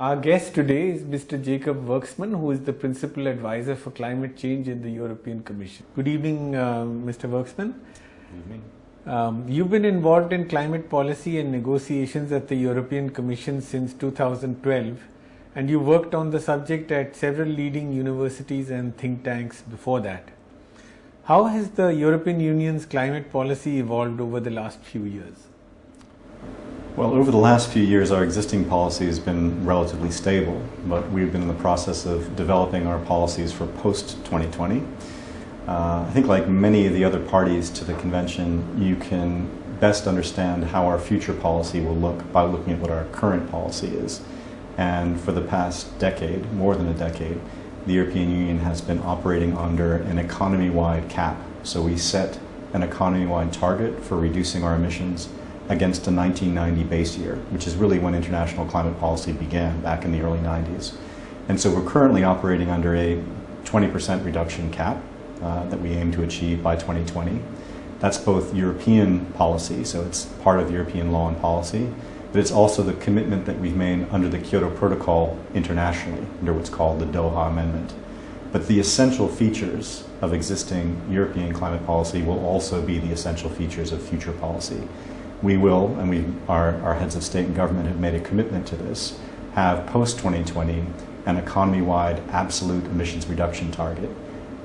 Our guest today is Mr. Jacob Werksman, who is the Principal Advisor for Climate Change in the European Commission. Good evening, Mr. Werksman. Good evening. You've been involved in climate policy and negotiations at the European Commission since 2012, and you worked on the subject at several leading universities and think tanks before that. How has the European Union's climate policy evolved over the last few years? Well, over the last few years, our existing policy has been relatively stable, but we've been in the process of developing our policies for post-2020. I think like many of the other parties to the convention, you can best understand how our future policy will look by looking at what our current policy is. And for the past decade, more than a decade, the European Union has been operating under an economy-wide cap. So we set an economy-wide target for reducing our emissions against a 1990 base year, which is really when international climate policy began back in the early 90s. And so we're currently operating under a 20% reduction cap that we aim to achieve by 2020. That's both European policy, so it's part of European law and policy, but it's also the commitment that we've made under the Kyoto Protocol internationally, under what's called the Doha Amendment. But the essential features of existing European climate policy will also be the essential features of future policy. We will, and our heads of state and government have made a commitment to this, have post-2020 an economy-wide absolute emissions reduction target.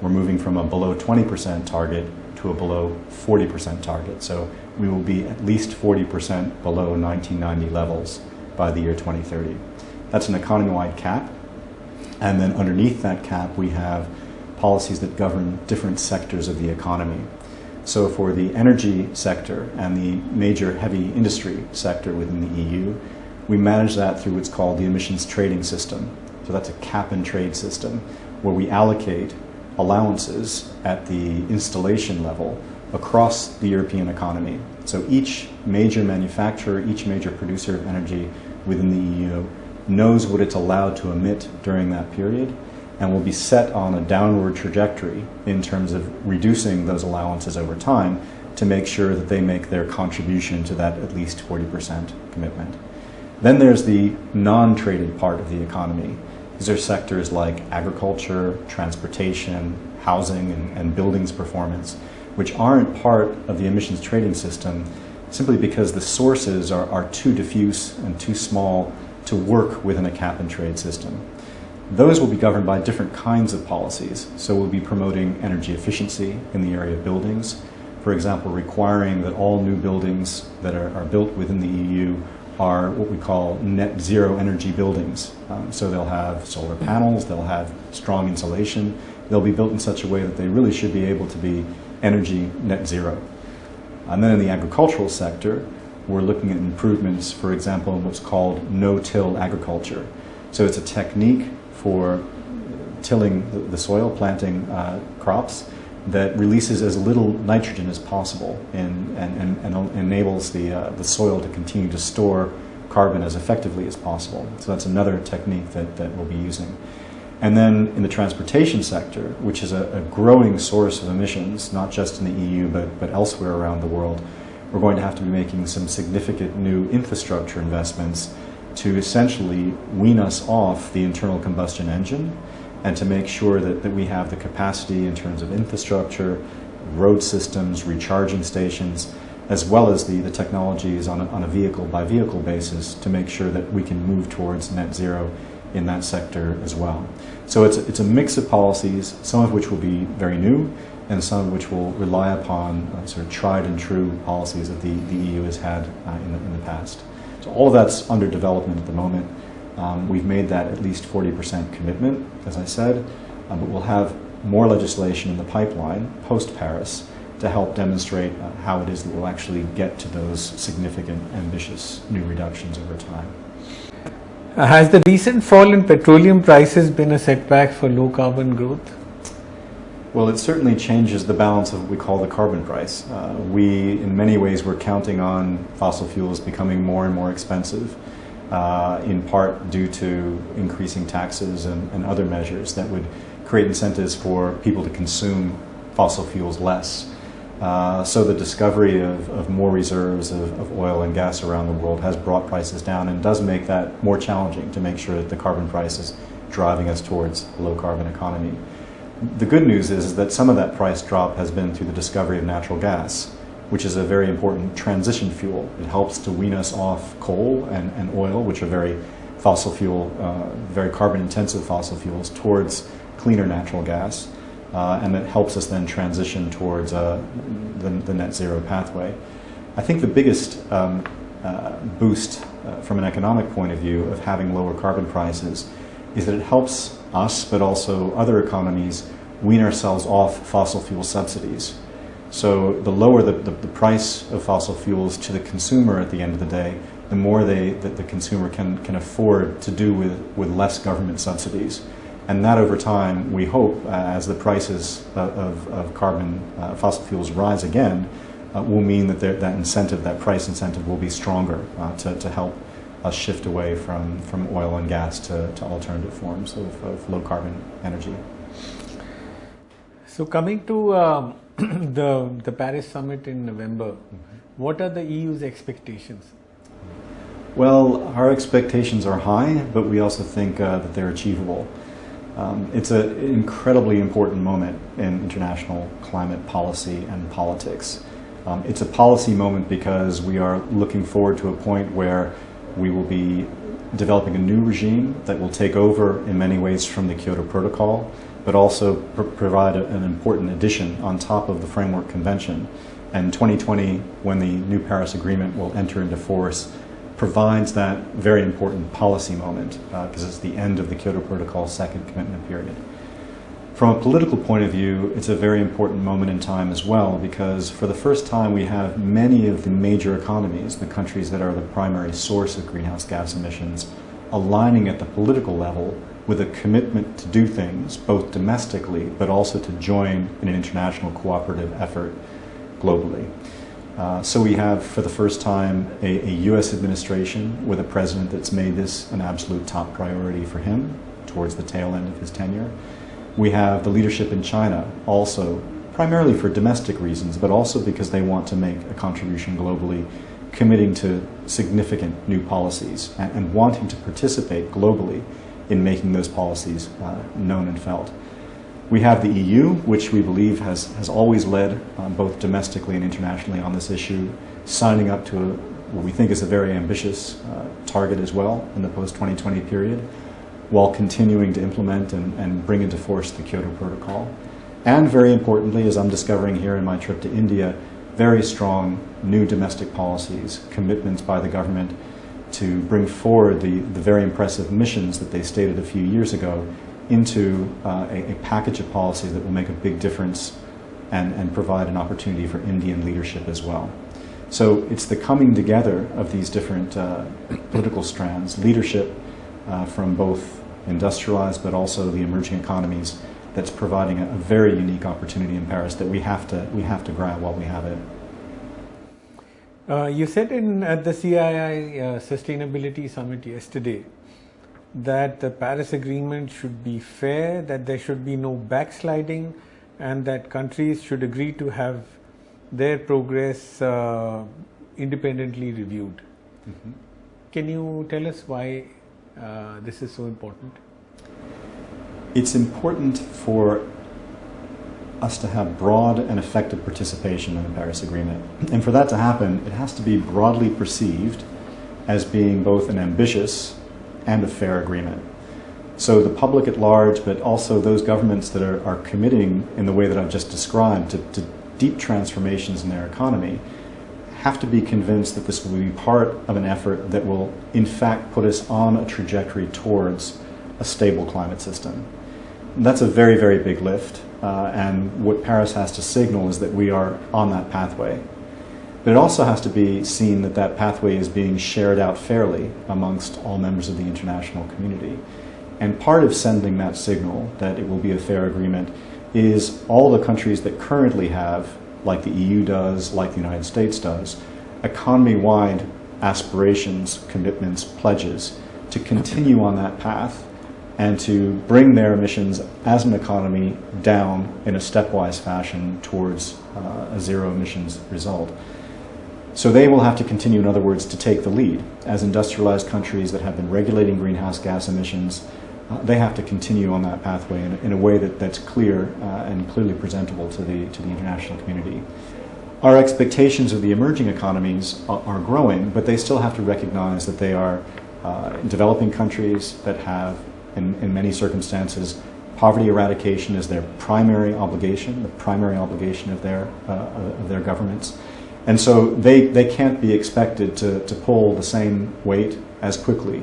We're moving from a below 20% target to a below 40% target. So we will be at least 40% below 1990 levels by the year 2030. That's an economy-wide cap. And then underneath that cap, we have policies that govern different sectors of the economy. So for the energy sector and the major heavy industry sector within the EU, we manage that through what's called the emissions trading system. So that's a cap and trade system where we allocate allowances at the installation level across the European economy. So each major manufacturer, each major producer of energy within the EU knows what it's allowed to emit during that period, and will be set on a downward trajectory in terms of reducing those allowances over time to make sure that they make their contribution to that at least 40% commitment. Then there's the non-traded part of the economy. These are sectors like agriculture, transportation, housing, and buildings performance, which aren't part of the emissions trading system simply because the sources are too diffuse and too small to work within a cap and trade system. Those will be governed by different kinds of policies. So we'll be promoting energy efficiency in the area of buildings. For example, requiring that all new buildings that are built within the EU are what we call net zero energy buildings. So they'll have solar panels, they'll have strong insulation, they'll be built in such a way that they really should be able to be energy net zero. And then in the agricultural sector, we're looking at improvements, for example, in what's called no-till agriculture. So it's a technique for tilling the soil, planting crops that releases as little nitrogen as possible and enables the soil to continue to store carbon as effectively as possible. So that's another technique that we'll be using. And then in the transportation sector, which is a growing source of emissions, not just in the EU but elsewhere around the world, we're going to have to be making some significant new infrastructure investments to essentially wean us off the internal combustion engine and to make sure that we have the capacity in terms of infrastructure, road systems, recharging stations, as well as the technologies on a vehicle-by-vehicle basis to make sure that we can move towards net zero in that sector as well. So it's a mix of policies, some of which will be very new and some of which will rely upon sort of tried and true policies that the EU has had in the past. So all of that's under development at the moment. We've made that at least 40% commitment, as I said, but we'll have more legislation in the pipeline post-Paris to help demonstrate how it is that we'll actually get to those significant, ambitious new reductions over time. Has the recent fall in petroleum prices been a setback for low carbon growth? Well, it certainly changes the balance of what we call the carbon price. In many ways, we're counting on fossil fuels becoming more and more expensive, in part due to increasing taxes and other measures that would create incentives for people to consume fossil fuels less. So the discovery of more reserves of oil and gas around the world has brought prices down and does make that more challenging to make sure that the carbon price is driving us towards a low carbon economy. The good news is that some of that price drop has been through the discovery of natural gas, which is a very important transition fuel. It helps to wean us off coal and oil, which are very fossil fuel, very carbon intensive fossil fuels, towards cleaner natural gas. And it helps us then transition towards the net zero pathway. I think the biggest boost from an economic point of view of having lower carbon prices is that it helps us, but also other economies, wean ourselves off fossil fuel subsidies. So the lower the price of fossil fuels to the consumer at the end of the day, the more that the consumer can afford to do with less government subsidies. And that over time, we hope, as the prices of carbon fossil fuels rise again, will mean that that incentive, that price incentive, will be stronger to help us shift away from oil and gas to alternative forms of low carbon energy. So coming to the Paris summit in November, what are the EU's expectations? Well, our expectations are high, but we also think that they're achievable. It's an incredibly important moment in international climate policy and politics. It's a policy moment because we are looking forward to a point where we will be developing a new regime that will take over in many ways from the Kyoto Protocol, but also provide an important addition on top of the Framework Convention. And 2020, when the new Paris Agreement will enter into force, provides that very important policy moment because it's the end of the Kyoto Protocol's second commitment period. From a political point of view, it's a very important moment in time as well because for the first time we have many of the major economies, the countries that are the primary source of greenhouse gas emissions, aligning at the political level with a commitment to do things both domestically but also to join in an international cooperative effort globally. So we have, for the first time, a U.S. administration with a president that's made this an absolute top priority for him towards the tail end of his tenure. We have the leadership in China also, primarily for domestic reasons, but also because they want to make a contribution globally, committing to significant new policies and wanting to participate globally in making those policies known and felt. We have the EU, which we believe has always led both domestically and internationally on this issue, signing up to what we think is a very ambitious target as well in the post-2020 period, while continuing to implement and bring into force the Kyoto Protocol. And very importantly, as I'm discovering here in my trip to India, very strong new domestic policies, commitments by the government to bring forward the very impressive missions that they stated a few years ago into a package of policies that will make a big difference and provide an opportunity for Indian leadership as well. So it's the coming together of these different political strands, leadership from both industrialized but also the emerging economies, that's providing a very unique opportunity in Paris that we have to grab while we have it. You said at the CII Sustainability Summit yesterday that the Paris Agreement should be fair, that there should be no backsliding, and that countries should agree to have their progress independently reviewed. Mm-hmm. Can you tell us why this is so important? It's important for us to have broad and effective participation in the Paris Agreement. And for that to happen, it has to be broadly perceived as being both an ambitious and a fair agreement. So the public at large, but also those governments that are committing in the way that I've just described to deep transformations in their economy, have to be convinced that this will be part of an effort that will in fact put us on a trajectory towards a stable climate system. And that's a very, very big lift, and what Paris has to signal is that we are on that pathway. But it also has to be seen that that pathway is being shared out fairly amongst all members of the international community. And part of sending that signal that it will be a fair agreement is all the countries that currently have, like the EU does, like the United States does, economy-wide aspirations, commitments, pledges to continue on that path and to bring their emissions as an economy down in a stepwise fashion towards a zero emissions result. So they will have to continue, in other words, to take the lead. As industrialized countries that have been regulating greenhouse gas emissions, they have to continue on that pathway in a way that's clear and clearly presentable to the international community. Our expectations of the emerging economies are growing, but they still have to recognize that they are developing countries that have, in many circumstances, poverty eradication as their primary obligation, the primary obligation of their governments. And so they can't be expected to pull the same weight as quickly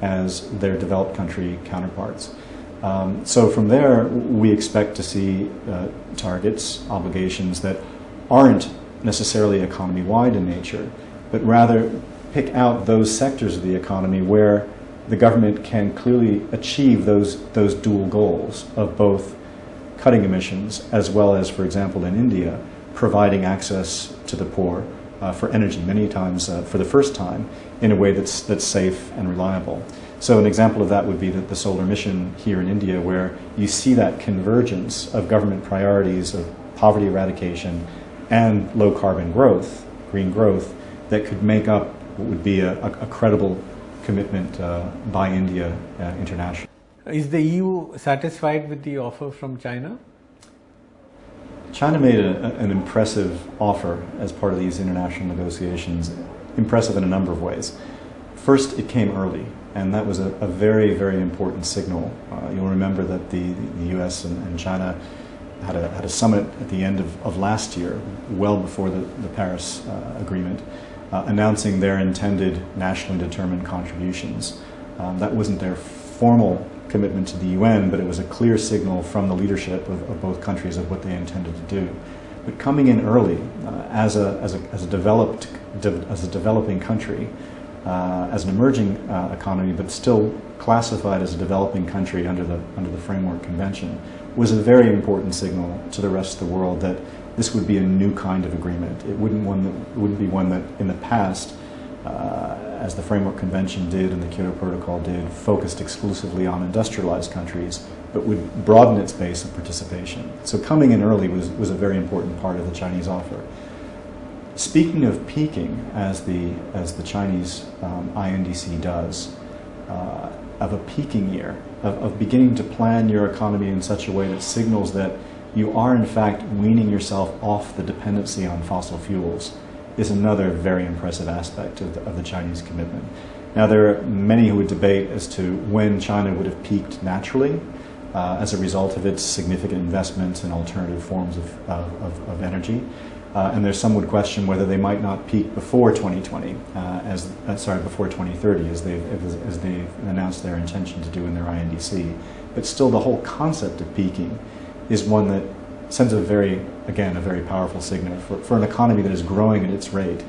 as their developed country counterparts. So from there, we expect to see targets, obligations that aren't necessarily economy-wide in nature, but rather pick out those sectors of the economy where the government can clearly achieve those dual goals of both cutting emissions as well as, for example, in India, providing access to the poor for energy, many times for the first time, in a way that's safe and reliable. So an example of that would be the solar mission here in India, where you see that convergence of government priorities of poverty eradication and low carbon growth, green growth, that could make up what would be a credible commitment by India internationally. Is the EU satisfied with the offer from China? China made an impressive offer as part of these international negotiations, impressive in a number of ways. First, it came early, and that was a very, very important signal. You'll remember that the US and China had a summit at the end of last year, well before the Paris Agreement, announcing their intended nationally determined contributions. That wasn't their formal commitment to the UN, but it was a clear signal from the leadership of both countries of what they intended to do. But coming in early, as a developing country, as an emerging economy, but still classified as a developing country under the Framework Convention, was a very important signal to the rest of the world that this would be a new kind of agreement. It wouldn't be one that in the past, as the Framework Convention did and the Kyoto Protocol did, focused exclusively on industrialized countries, but would broaden its base of participation. So coming in early was a very important part of the Chinese offer. Speaking of peaking, as the Chinese INDC does, of a peaking year, of beginning to plan your economy in such a way that signals that you are in fact weaning yourself off the dependency on fossil fuels, is another very impressive aspect of the Chinese commitment. Now, there are many who would debate as to when China would have peaked naturally as a result of its significant investments in alternative forms of energy. And there's some would question whether they might not peak before 2020, before 2030, as they've announced their intention to do in their INDC. But still, the whole concept of peaking is one that sends a very powerful signal for an economy that is growing at its rate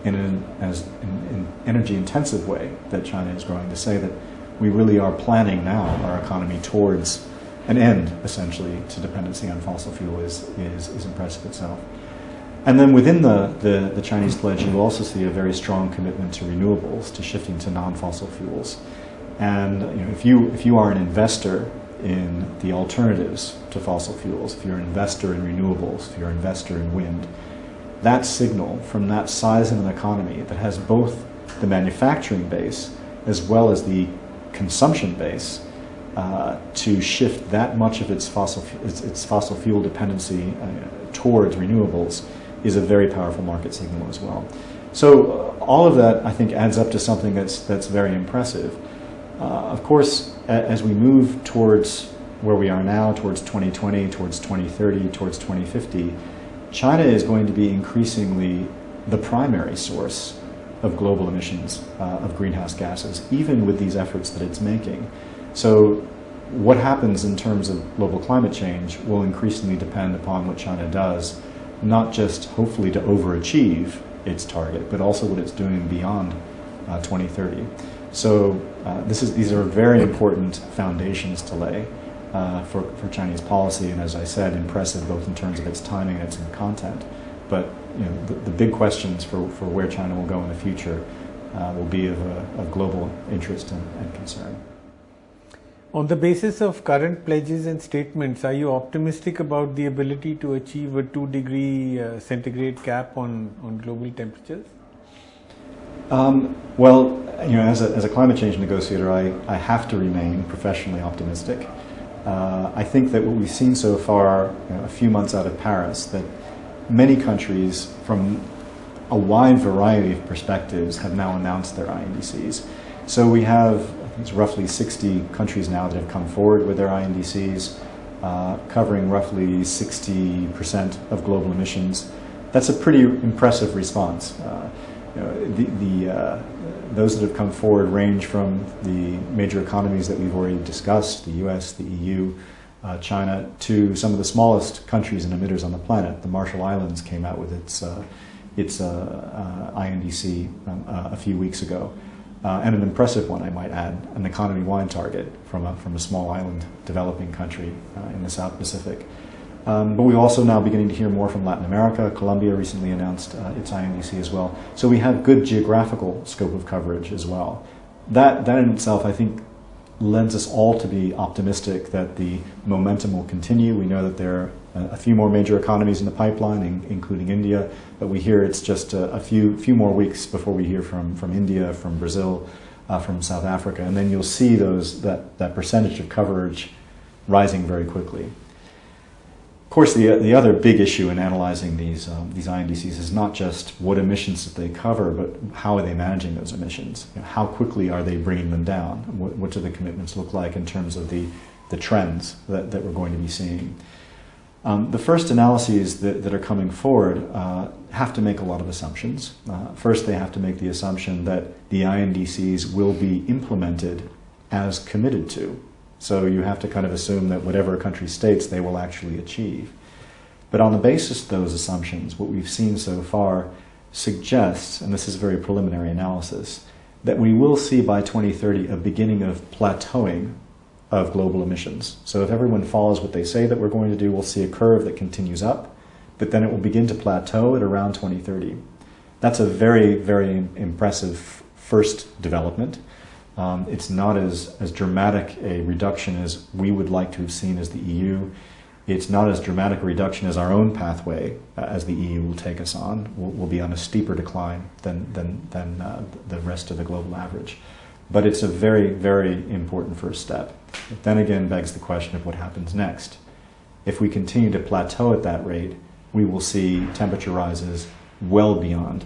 in an energy-intensive way that China is growing, to say that we really are planning now our economy towards an end, essentially, to dependency on fossil fuel is impressive itself. And then within the Chinese pledge, you also see a very strong commitment to renewables, to shifting to non-fossil fuels. And if you are an investor in the alternatives to fossil fuels, if you're an investor in renewables, if you're an investor in wind, that signal from that size of an economy that has both the manufacturing base as well as the consumption base to shift that much of its fossil fuel dependency towards renewables is a very powerful market signal as well. So all of that, I think, adds up to something that's very impressive. Of course, as we move towards where we are now, towards 2020, towards 2030, towards 2050, China is going to be increasingly the primary source of global emissions of greenhouse gases, even with these efforts that it's making. So what happens in terms of global climate change will increasingly depend upon what China does, not just hopefully to overachieve its target, but also what it's doing beyond 2030. So these are very important foundations to lay for Chinese policy, and as I said, impressive both in terms of its timing and its content. But the big questions for where China will go in the future will be of global interest and concern. On the basis of current pledges and statements, are you optimistic about the ability to achieve a 2-degree centigrade cap on global temperatures? Well, as a climate change negotiator, I have to remain professionally optimistic. I think that what we've seen so far, a few months out of Paris, that many countries from a wide variety of perspectives have now announced their INDCs. So we have, I think it's roughly 60 countries now that have come forward with their INDCs, covering roughly 60% of global emissions. That's a pretty impressive response. Those that have come forward range from the major economies that we've already discussed, the US, the EU, China, to some of the smallest countries and emitters on the planet. The Marshall Islands came out with its INDC a few weeks ago, and an impressive one, I might add, an economy-wide target from a small island developing country in the South Pacific. But we're also now beginning to hear more from Latin America. Colombia recently announced its INDC as well. So we have good geographical scope of coverage as well. That in itself, I think, lends us all to be optimistic that the momentum will continue. We know that there are a few more major economies in the pipeline, including India, but we hear it's just a few more weeks before we hear from India, from Brazil, from South Africa, and then you'll see that percentage of coverage rising very quickly. Of course, the other big issue in analyzing these INDCs is not just what emissions that they cover, but how are they managing those emissions? How quickly are they bringing them down? What do the commitments look like in terms of the trends that we're going to be seeing? The first analyses that are coming forward have to make a lot of assumptions. First, they have to make the assumption that the INDCs will be implemented as committed to. So you have to kind of assume that whatever a country states, they will actually achieve. But on the basis of those assumptions, what we've seen so far suggests, and this is very preliminary analysis, that we will see by 2030 a beginning of plateauing of global emissions. So if everyone follows what they say that we're going to do, we'll see a curve that continues up, but then it will begin to plateau at around 2030. That's a very, very impressive first development. It's not as dramatic a reduction as we would like to have seen as the EU. It's not as dramatic a reduction as our own pathway, as the EU will take us on. We'll be on a steeper decline than the rest of the global average. But it's a very, very important first step. It then again begs the question of what happens next. If we continue to plateau at that rate, we will see temperature rises well beyond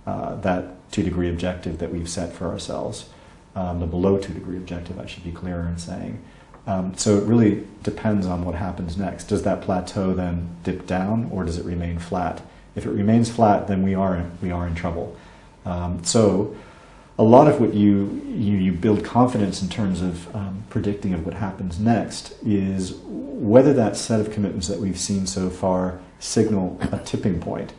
that 2-degree objective that we've set for ourselves. The below 2-degree objective, I should be clearer in saying. So it really depends on what happens next. Does that plateau then dip down, or does it remain flat? If it remains flat, then we are in trouble. So a lot of what you build confidence in terms of predicting of what happens next is whether that set of commitments that we've seen so far signal a tipping point.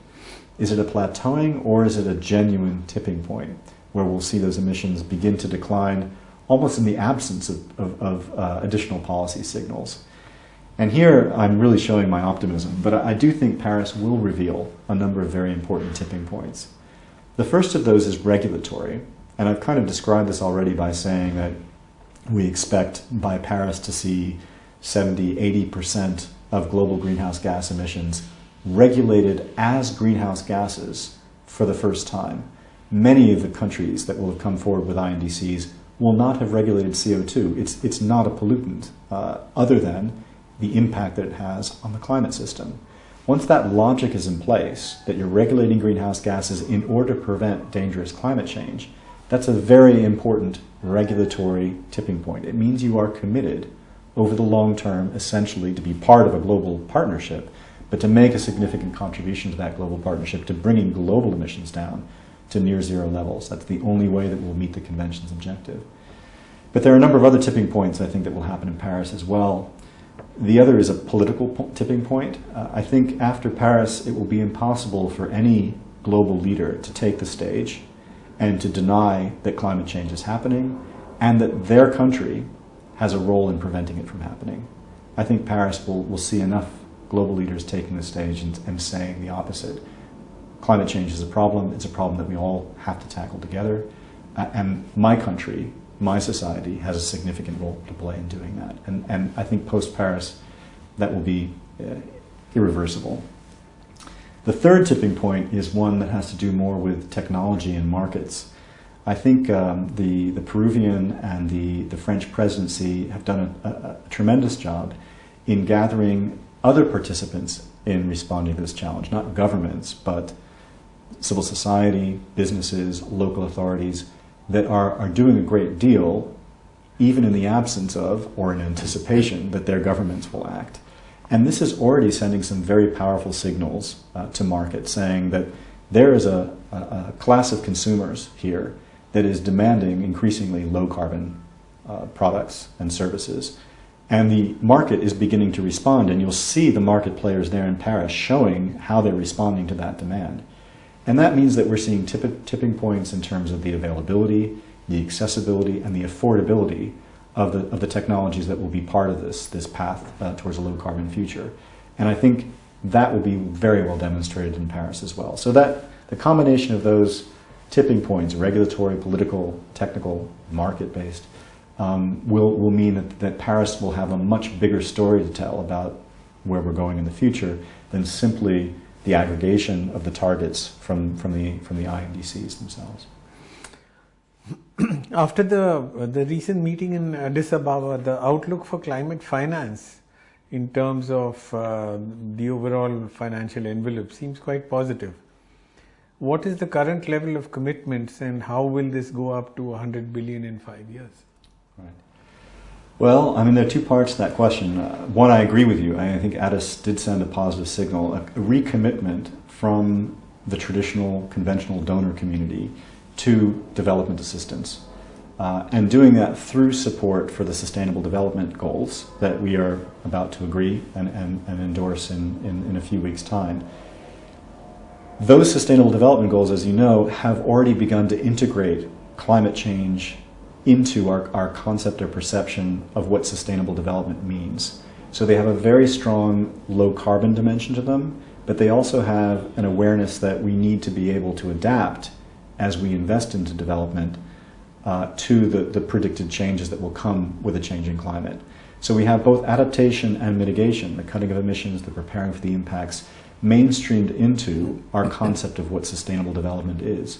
Is it a plateauing, or is it a genuine tipping point where we'll see those emissions begin to decline almost in the absence of additional policy signals? And here I'm really showing my optimism, but I do think Paris will reveal a number of very important tipping points. The first of those is regulatory, and I've kind of described this already by saying that we expect by Paris to see 70–80% of global greenhouse gas emissions regulated as greenhouse gases for the first time. Many of the countries that will have come forward with INDCs will not have regulated CO2. It's not a pollutant other than the impact that it has on the climate system. Once that logic is in place, that you're regulating greenhouse gases in order to prevent dangerous climate change, that's a very important regulatory tipping point. It means you are committed over the long term, essentially, to be part of a global partnership, but to make a significant contribution to that global partnership, to bringing global emissions down to near zero levels. That's the only way that we'll meet the Convention's objective. But there are a number of other tipping points, I think, that will happen in Paris as well. The other is a political tipping point. I think after Paris, it will be impossible for any global leader to take the stage and to deny that climate change is happening and that their country has a role in preventing it from happening. I think Paris will see enough global leaders taking the stage and saying the opposite. Climate change is a problem. It's a problem that we all have to tackle together. And my country my society has a significant role to play in doing that. And I think post-Paris, that will be irreversible. The third tipping point is one that has to do more with technology and markets. I think the Peruvian and the French presidency have done a tremendous job in gathering other participants in responding to this challenge, not governments, but civil society, businesses, local authorities that are doing a great deal, even in the absence of or in anticipation that their governments will act. And this is already sending some very powerful signals to markets, saying that there is a class of consumers here that is demanding increasingly low-carbon products and services. And the market is beginning to respond, and you'll see the market players there in Paris showing how they're responding to that demand. And that means that we're seeing tipping points in terms of the availability, the accessibility, and the affordability of the technologies that will be part of this path towards a low-carbon future. And I think that will be very well demonstrated in Paris as well. So that the combination of those tipping points, regulatory, political, technical, market-based, will mean that Paris will have a much bigger story to tell about where we're going in the future than simply the aggregation of the targets from the INDCs themselves. After the recent meeting in Addis Ababa, the outlook for climate finance in terms of the overall financial envelope seems quite positive. What is the current level of commitments, and how will this go up to 100 billion in 5 years? Right. Well, I mean, there are two parts to that question. One, I agree with you. I think Addis did send a positive signal, a recommitment from the traditional, conventional donor community to development assistance. And doing that through support for the Sustainable Development Goals that we are about to agree and endorse in a few weeks' time. Those Sustainable Development Goals, as you know, have already begun to integrate climate change into our concept or perception of what sustainable development means. So they have a very strong low carbon dimension to them, but they also have an awareness that we need to be able to adapt as we invest into development to the predicted changes that will come with a changing climate. So we have both adaptation and mitigation, the cutting of emissions, the preparing for the impacts, mainstreamed into our concept of what sustainable development is.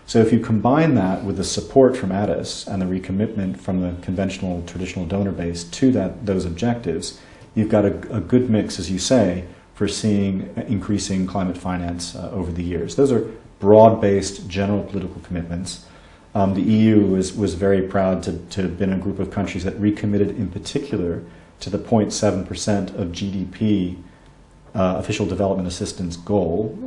So if you combine that with the support from Addis and the recommitment from the conventional, traditional donor base to those objectives, you've got a good mix, as you say, for seeing increasing climate finance over the years. Those are broad-based general political commitments. The EU was very proud to have been a group of countries that recommitted in particular to the 0.7% of GDP official development assistance goal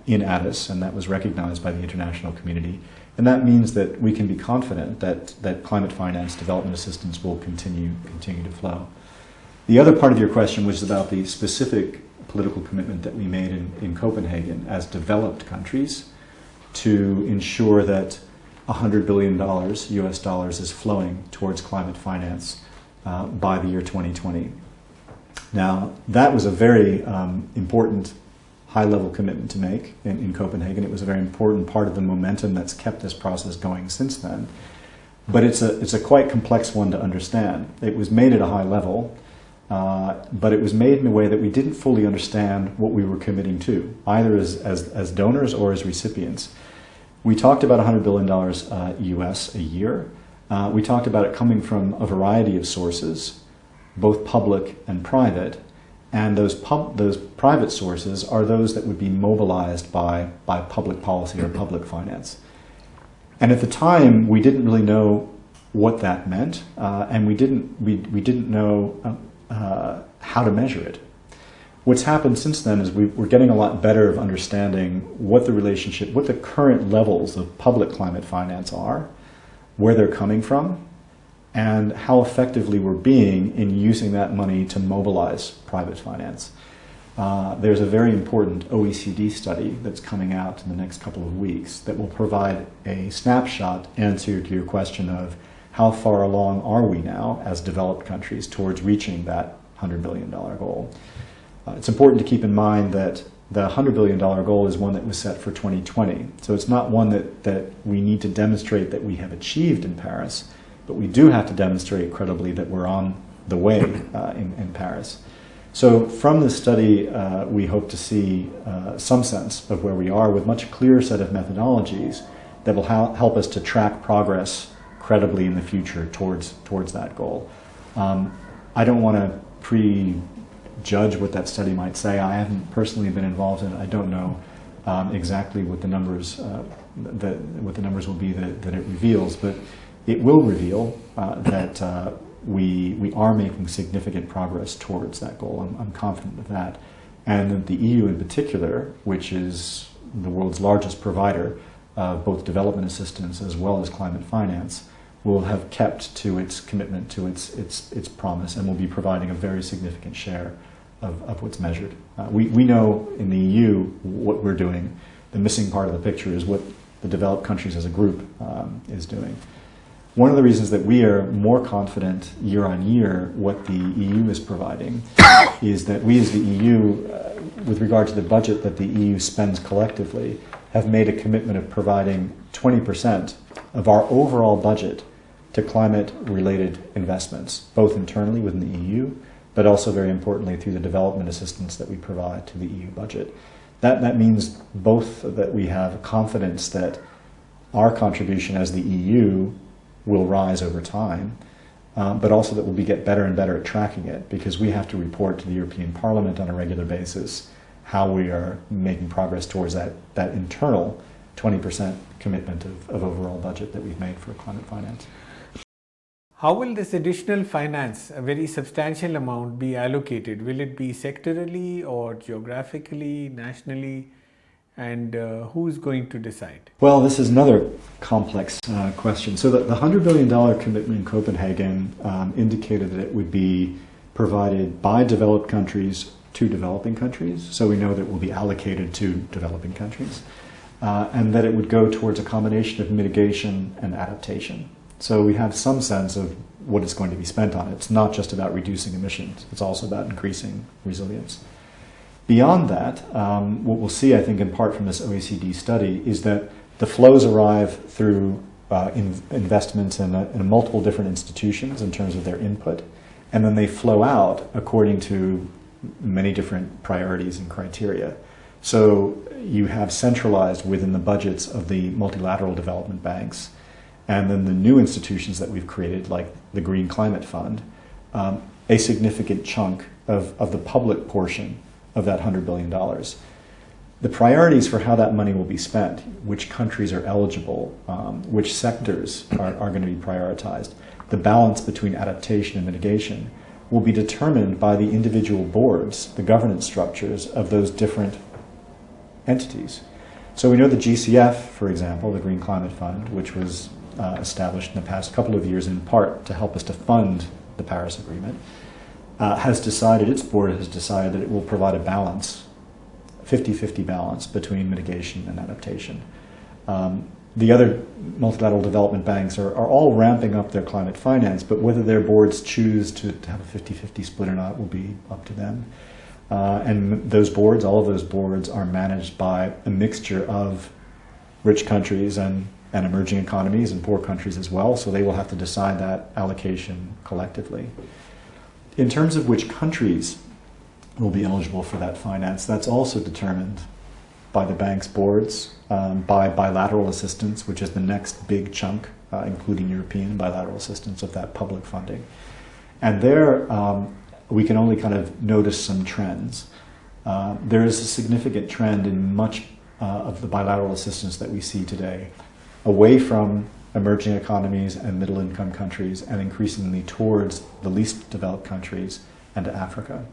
in Addis, and that was recognized by the international community. And that means that we can be confident that climate finance development assistance will continue to flow. The other part of your question was about the specific political commitment that we made in Copenhagen as developed countries to ensure that $100 billion US dollars is flowing towards climate finance by the year 2020. Now, that was a very important high-level commitment to make in Copenhagen. It was a very important part of the momentum that's kept this process going since then. But it's a quite complex one to understand. It was made at a high level, but it was made in a way that we didn't fully understand what we were committing to, either as donors or as recipients. We talked about $100 billion US a year. We talked about it coming from a variety of sources, both public and private, and those private sources are those that would be mobilized by public policy or public finance. And at the time, we didn't really know what that meant, and we didn't know how to measure it. What's happened since then is we're getting a lot better of understanding what the current levels of public climate finance are, where they're coming from, and how effectively we're being in using that money to mobilize private finance. There's a very important OECD study that's coming out in the next couple of weeks that will provide a snapshot answer to your question of how far along are we now as developed countries towards reaching that $100 billion goal. It's important to keep in mind that the $100 billion goal is one that was set for 2020. So it's not one that we need to demonstrate that we have achieved in Paris, but we do have to demonstrate credibly that we're on the way in Paris. So from this study, we hope to see some sense of where we are with much clearer set of methodologies that will help us to track progress credibly in the future towards that goal. I don't want to prejudge what that study might say. I haven't personally been involved in it. I don't know exactly what the numbers will be that it reveals, but it will reveal that we are making significant progress towards that goal. I'm confident of that, and that the EU in particular, which is the world's largest provider of both development assistance as well as climate finance, will have kept to its commitment to its promise and will be providing a very significant share of what's measured. We know in the EU what we're doing. The missing part of the picture is what the developed countries as a group is doing. One of the reasons that we are more confident year on year what the EU is providing is that we as the EU, with regard to the budget that the EU spends collectively, have made a commitment of providing 20% of our overall budget to climate-related investments, both internally within the EU, but also very importantly through the development assistance that we provide to the EU budget. That means both that we have confidence that our contribution as the EU will rise over time, but also that we'll get better and better at tracking it, because we have to report to the European Parliament on a regular basis how we are making progress towards that internal 20% commitment of overall budget that we've made for climate finance. How will this additional finance, a very substantial amount, be allocated? Will it be sectorally or geographically, nationally? And who's going to decide? Well, this is another complex question. So the $100 billion commitment in Copenhagen indicated that it would be provided by developed countries to developing countries. So we know that it will be allocated to developing countries. And that it would go towards a combination of mitigation and adaptation. So we have some sense of what it's going to be spent on. It's not just about reducing emissions. It's also about increasing resilience. Beyond that, what we'll see, I think, in part from this OECD study, is that the flows arrive through investments in multiple different institutions in terms of their input, and then they flow out according to many different priorities and criteria. So you have centralized within the budgets of the multilateral development banks, and then the new institutions that we've created, like the Green Climate Fund, a significant chunk of the public portion of that $100 billion. The priorities for how that money will be spent, which countries are eligible, which sectors are going to be prioritized, the balance between adaptation and mitigation will be determined by the individual boards, the governance structures of those different entities. So we know the GCF, for example, the Green Climate Fund, which was established in the past couple of years in part to help us to fund the Paris Agreement, its board has decided that it will provide a balance, 50-50 balance between mitigation and adaptation. The other multilateral development banks are all ramping up their climate finance, but whether their boards choose to have a 50-50 split or not will be up to them. And those boards, all of those boards, are managed by a mixture of rich countries and emerging economies and poor countries as well, so they will have to decide that allocation collectively. In terms of which countries will be eligible for that finance, that's also determined by the bank's boards, by bilateral assistance, which is the next big chunk, including European bilateral assistance of that public funding. And there we can only kind of notice some trends. There is a significant trend in much of the bilateral assistance that we see today, away from emerging economies and middle-income countries, and increasingly towards the least developed countries and to Africa.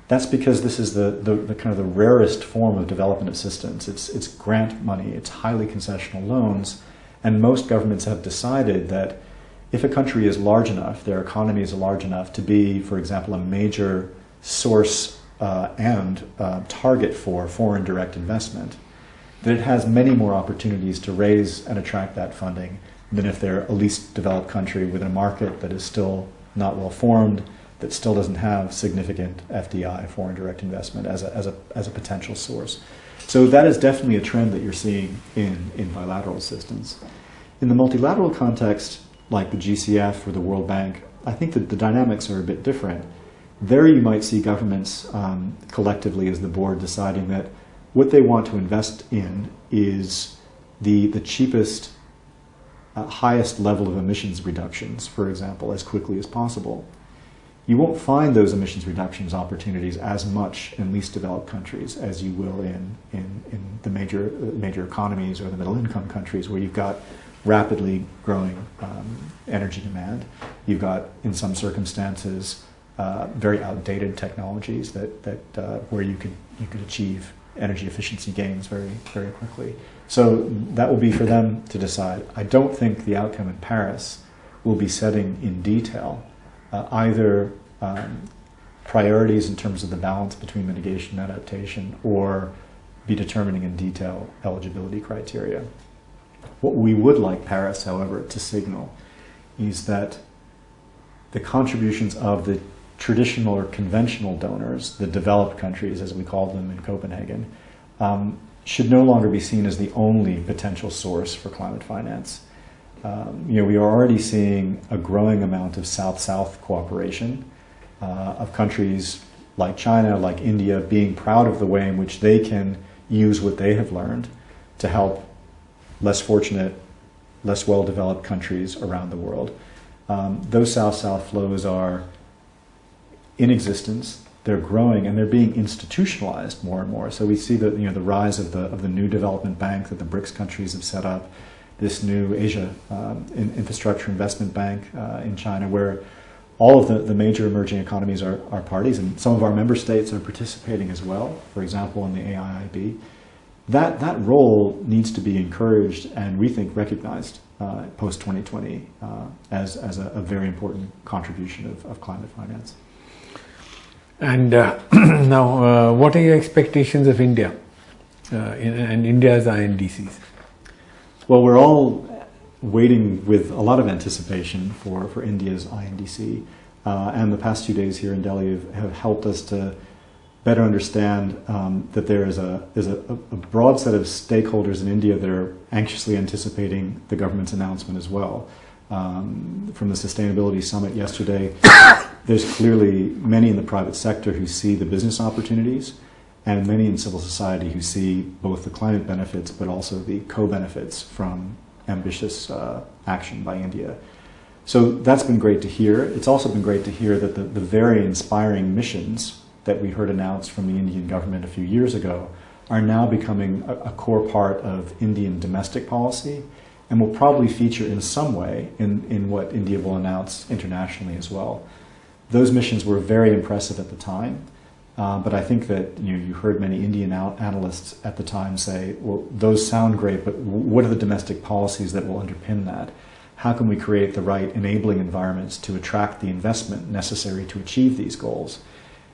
That's because this is the kind of the rarest form of development assistance. It's grant money, it's highly concessional loans, and most governments have decided that if a country is large enough, their economy is large enough to be, for example, a major source and target for foreign direct investment, that it has many more opportunities to raise and attract that funding than if they're a least developed country with a market that is still not well formed, that still doesn't have significant FDI, foreign direct investment, as a potential source. So that is definitely a trend that you're seeing in bilateral assistance. In the multilateral context, like the GCF or the World Bank, I think that the dynamics are a bit different. There you might see governments collectively as the board deciding that what they want to invest in is the cheapest, highest level of emissions reductions, for example, as quickly as possible. You won't find those emissions reductions opportunities as much in least developed countries as you will in the major economies or the middle income countries, where you've got rapidly growing energy demand. You've got, in some circumstances, very outdated technologies where you could achieve energy efficiency gains very, very quickly. So that will be for them to decide. I don't think the outcome in Paris will be setting in detail either priorities in terms of the balance between mitigation and adaptation, or be determining in detail eligibility criteria. What we would like Paris, however, to signal is that the contributions of the traditional or conventional donors, the developed countries as we called them in Copenhagen, should no longer be seen as the only potential source for climate finance. We are already seeing a growing amount of South-South cooperation of countries like China, like India, being proud of the way in which they can use what they have learned to help less fortunate, less well-developed countries around the world. Those South-South flows are in existence, they're growing, and they're being institutionalized more and more. So we see the rise of the new development bank that the BRICS countries have set up, this new Asia Infrastructure Investment Bank in China, where all of the major emerging economies are parties, and some of our member states are participating as well, for example, in the AIIB. That role needs to be encouraged and, we think, recognized post-2020 as a very important contribution of climate finance. And now, what are your expectations of India and India's INDCs? Well, we're all waiting with a lot of anticipation for India's INDC, and the past 2 days here in Delhi have helped us to better understand that there is a broad set of stakeholders in India that are anxiously anticipating the government's announcement as well. From the Sustainability Summit yesterday, there's clearly many in the private sector who see the business opportunities, and many in civil society who see both the climate benefits but also the co-benefits from ambitious action by India. So that's been great to hear. It's also been great to hear that the very inspiring missions that we heard announced from the Indian government a few years ago are now becoming a core part of Indian domestic policy, and will probably feature in some way in what India will announce internationally as well. Those missions were very impressive at the time, but I think that you heard many Indian analysts at the time say, well, those sound great, but what are the domestic policies that will underpin that? How can we create the right enabling environments to attract the investment necessary to achieve these goals?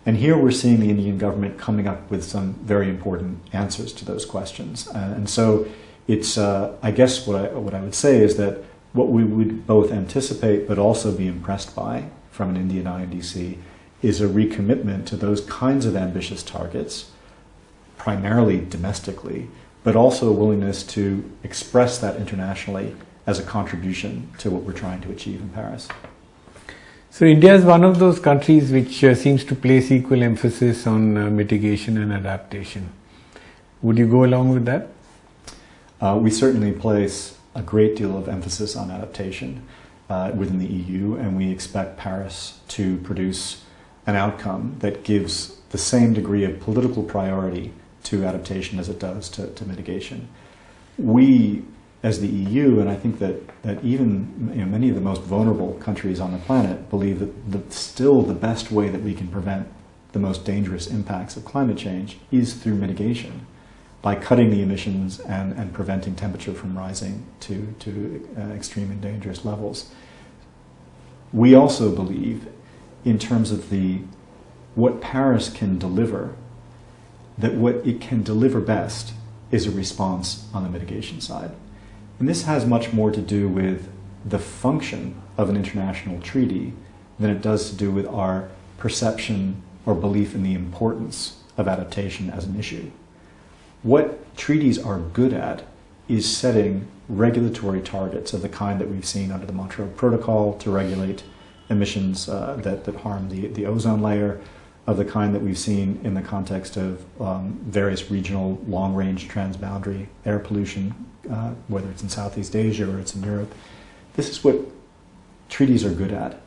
And here we're seeing the Indian government coming up with some very important answers to those questions. And so it's, I guess what I would say is that what we would both anticipate but also be impressed by from an Indian INDC is a recommitment to those kinds of ambitious targets, primarily domestically, but also a willingness to express that internationally as a contribution to what we're trying to achieve in Paris. So India is one of those countries which seems to place equal emphasis on mitigation and adaptation. Would you go along with that? We certainly place a great deal of emphasis on adaptation within the EU, and we expect Paris to produce an outcome that gives the same degree of political priority to adaptation as it does to mitigation. We, as the EU, and I think that even many of the most vulnerable countries on the planet, believe that still the best way that we can prevent the most dangerous impacts of climate change is through mitigation, by cutting the emissions and preventing temperature from rising to extreme and dangerous levels. We also believe, in terms of what Paris can deliver, that what it can deliver best is a response on the mitigation side. And this has much more to do with the function of an international treaty than it does to do with our perception or belief in the importance of adaptation as an issue. What treaties are good at is setting regulatory targets of the kind that we've seen under the Montreal Protocol to regulate emissions that harm the ozone layer, of the kind that we've seen in the context of various regional long-range transboundary air pollution, whether it's in Southeast Asia or it's in Europe. This is what treaties are good at.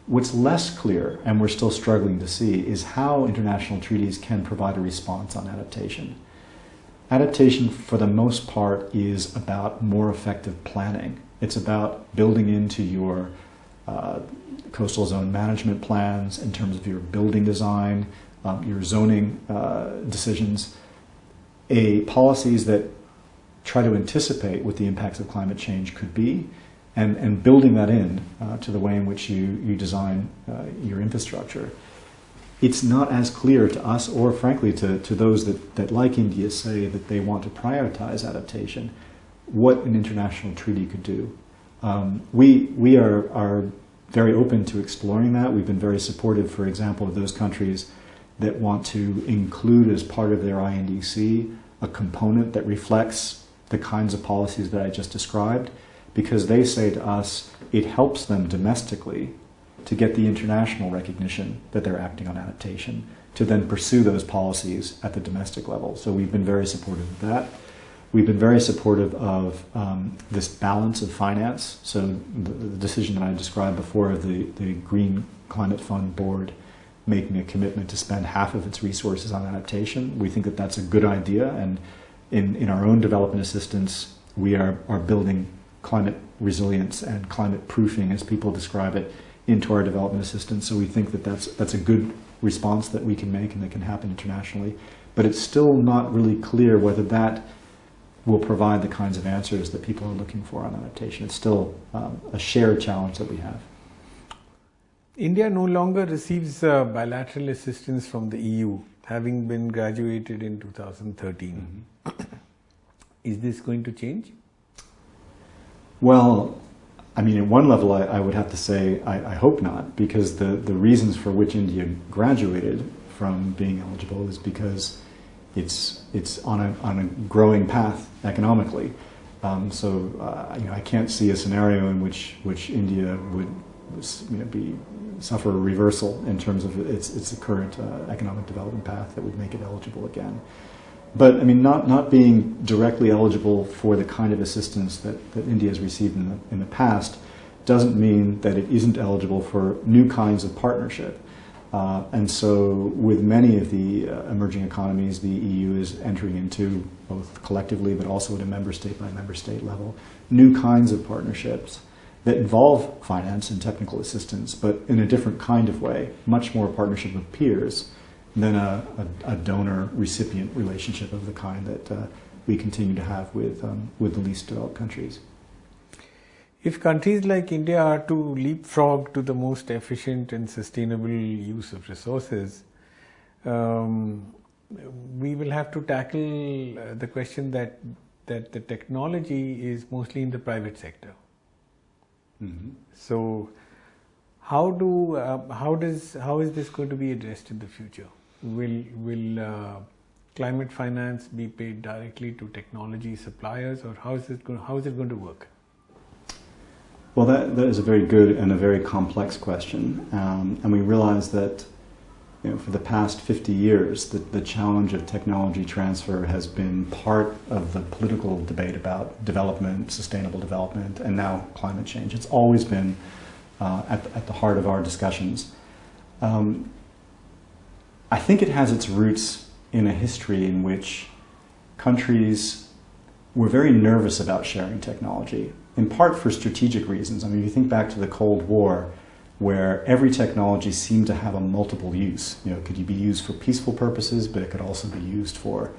What's less clear, and we're still struggling to see, is how international treaties can provide a response on adaptation. Adaptation, for the most part, is about more effective planning. It's about building into your coastal zone management plans, in terms of your building design, your zoning decisions, policies that try to anticipate what the impacts of climate change could be, and building that in to the way in which you design your infrastructure. It's not as clear to us, or frankly to those that like India say that they want to prioritize adaptation, what an international treaty could do. We are very open to exploring that. We've been very supportive, for example, of those countries that want to include as part of their INDC a component that reflects the kinds of policies that I just described, because they say to us it helps them domestically to get the international recognition that they're acting on adaptation, to then pursue those policies at the domestic level. So we've been very supportive of that. We've been very supportive of this balance of finance. So the decision that I described before of the Green Climate Fund Board making a commitment to spend half of its resources on adaptation. We think that that's a good idea, and in our own development assistance, we are building climate resilience and climate proofing, as people describe it, into our development assistance. So we think that that's a good response that we can make and that can happen internationally. But it's still not really clear whether that will provide the kinds of answers that people are looking for on adaptation. It's still a shared challenge that we have. India no longer receives bilateral assistance from the EU, having been graduated in 2013. Mm-hmm. Is this going to change? Well, I mean, at one level, I would have to say I hope not, because the reasons for which India graduated from being eligible is because it's on a growing path economically. I can't see a scenario in which India would suffer a reversal in terms of its current economic development path that would make it eligible again. But I mean, not being directly eligible for the kind of assistance that India has received in the past doesn't mean that it isn't eligible for new kinds of partnership. And so with many of the emerging economies, the EU is entering into, both collectively but also at a member state by member state level, new kinds of partnerships that involve finance and technical assistance, but in a different kind of way, much more partnership with peers than a donor-recipient relationship of the kind that we continue to have with the least developed countries. If countries like India are to leapfrog to the most efficient and sustainable use of resources, we will have to tackle the question that the technology is mostly in the private sector. Mm-hmm. So, how is this going to be addressed in the future? Will climate finance be paid directly to technology suppliers, or how is it going to work? Well, that is a very good and a very complex question, and we realize that for the past 50 years, the challenge of technology transfer has been part of the political debate about development, sustainable development, and now climate change. It's always been at the heart of our discussions. I think it has its roots in a history in which countries were very nervous about sharing technology, in part for strategic reasons. I mean, if you think back to the Cold War, where every technology seemed to have a multiple use. Could you be used for peaceful purposes, but it could also be used for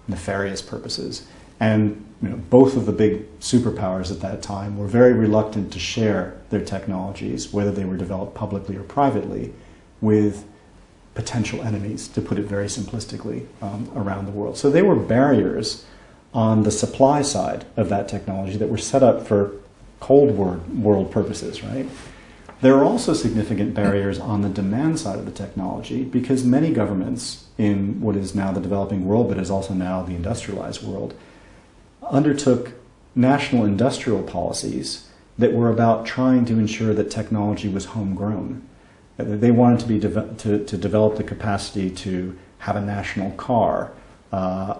nefarious purposes. And both of the big superpowers at that time were very reluctant to share their technologies, whether they were developed publicly or privately, with potential enemies, to put it very simplistically, around the world. So they were barriers on the supply side of that technology that were set up for Cold War world purposes, right? There are also significant barriers on the demand side of the technology because many governments in what is now the developing world, but is also now the industrialized world, undertook national industrial policies that were about trying to ensure that technology was homegrown. They wanted to develop the capacity to have a national car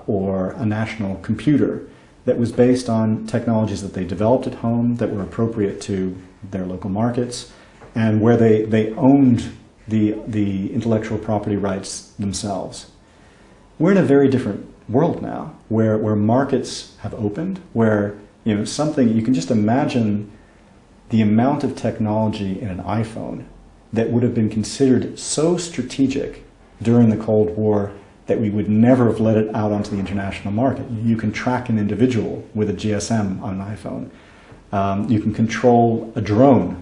or a national computer that was based on technologies that they developed at home that were appropriate to their local markets and where they owned the intellectual property rights themselves. We're in a very different world now where markets have opened, where something, you can just imagine the amount of technology in an iPhone that would have been considered so strategic during the Cold War that we would never have let it out onto the international market. You can track an individual with a GSM on an iPhone. You can control a drone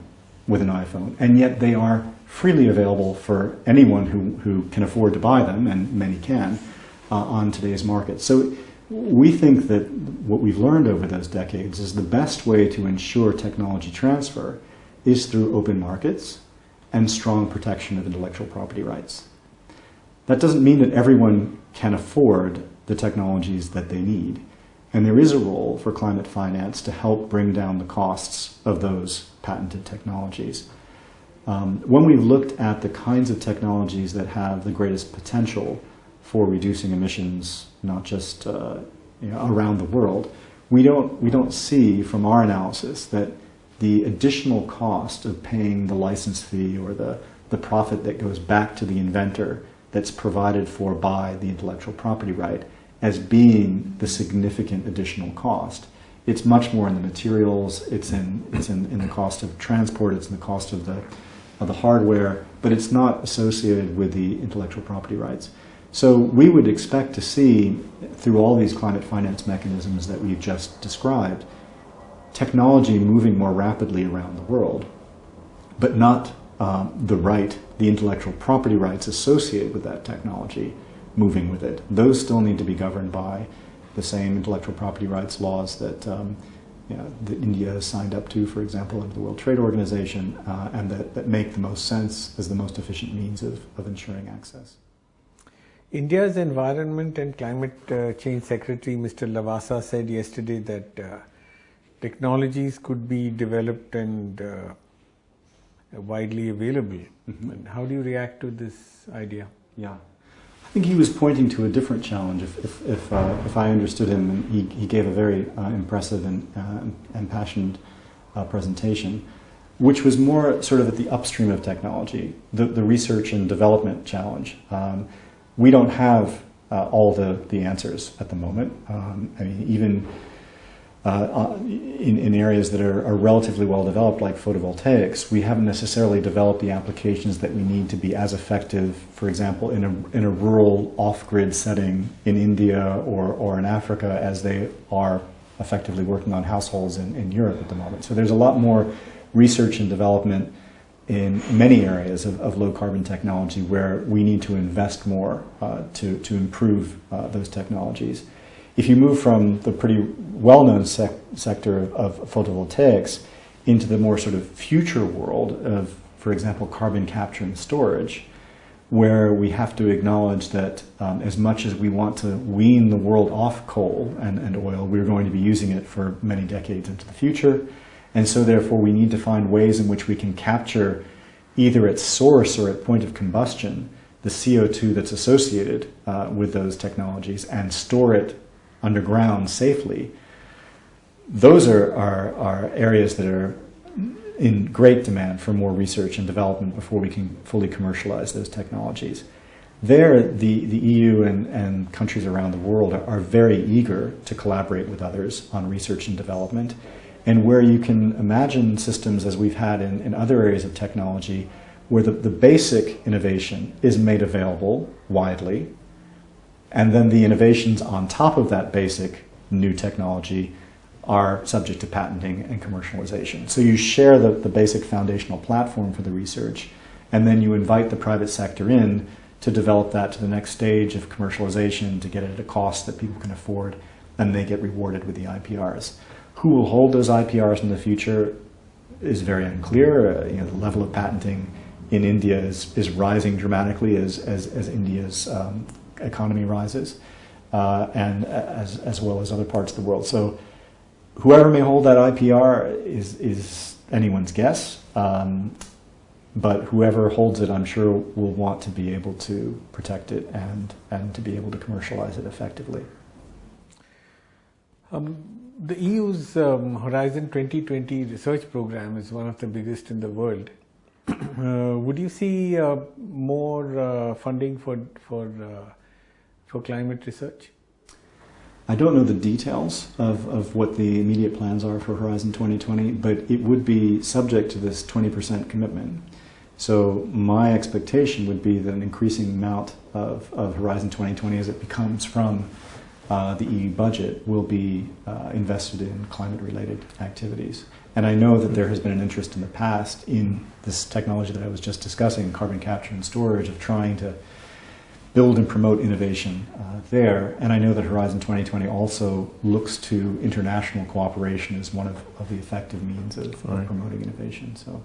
with an iPhone, and yet they are freely available for anyone who can afford to buy them, and many can, on today's market. So we think that what we've learned over those decades is the best way to ensure technology transfer is through open markets and strong protection of intellectual property rights. That doesn't mean that everyone can afford the technologies that they need. And there is a role for climate finance to help bring down the costs of those patented technologies. When we've looked at the kinds of technologies that have the greatest potential for reducing emissions, not just around the world, we don't see from our analysis that the additional cost of paying the license fee or the profit that goes back to the inventor that's provided for by the intellectual property right as being the significant additional cost. It's much more in the materials, it's in the cost of transport, it's in the cost of the hardware, but it's not associated with the intellectual property rights. So we would expect to see, through all these climate finance mechanisms that we've just described, technology moving more rapidly around the world, but not the intellectual property rights associated with that technology moving with it. Those still need to be governed by the same intellectual property rights laws that India has signed up to, for example, under the World Trade Organization, and that make the most sense as the most efficient means of ensuring access. India's Environment and Climate Change Secretary, Mr. Lavasa, said yesterday that technologies could be developed and widely available. Mm-hmm. And how do you react to this idea? Yeah, I think he was pointing to a different challenge. If I understood him, and he gave a very impressive and passionate presentation, which was more sort of at the upstream of technology, the research and development challenge. We don't have all the answers at the moment. I mean, even in areas that are relatively well developed, like photovoltaics, we haven't necessarily developed the applications that we need to be as effective, for example, in a rural off-grid setting in India or in Africa as they are effectively working on households in Europe at the moment. So there's a lot more research and development in many areas of low-carbon technology where we need to invest more to improve those technologies. If you move from the pretty well-known sector of photovoltaics into the more sort of future world of, for example, carbon capture and storage, where we have to acknowledge that as much as we want to wean the world off coal and oil, we're going to be using it for many decades into the future. And so therefore we need to find ways in which we can capture either at source or at point of combustion the CO2 that's associated with those technologies and store it underground safely. Those are areas that are in great demand for more research and development before we can fully commercialize those technologies. There, the EU and countries around the world are very eager to collaborate with others on research and development. And where you can imagine systems as we've had in other areas of technology where the basic innovation is made available widely, and then the innovations on top of that basic new technology are subject to patenting and commercialization. So you share the basic foundational platform for the research, and then you invite the private sector in to develop that to the next stage of commercialization, to get it at a cost that people can afford, and they get rewarded with the IPRs. Who will hold those IPRs in the future? is very unclear. The level of patenting in India is rising dramatically as India's economy rises, and as well as other parts of the world. So whoever may hold that IPR is anyone's guess, but whoever holds it, I'm sure, will want to be able to protect it and to be able to commercialize it effectively. The EU's Horizon 2020 research program is one of the biggest in the world. Would you see more funding for climate research? I don't know the details of what the immediate plans are for Horizon 2020, but it would be subject to this 20% commitment. So my expectation would be that an increasing amount of Horizon 2020, as it becomes from the EU budget, will be invested in climate-related activities. And I know that there has been an interest in the past in this technology that I was just discussing, carbon capture and storage, of trying to build and promote innovation there. And I know that Horizon 2020 also looks to international cooperation as one of the effective means of promoting innovation. So,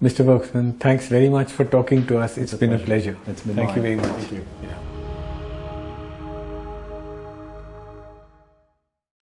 Mr. Werksman, thanks very much for talking to us. It's been a pleasure. It's been Thank you mine. very much. Thank you. Yeah.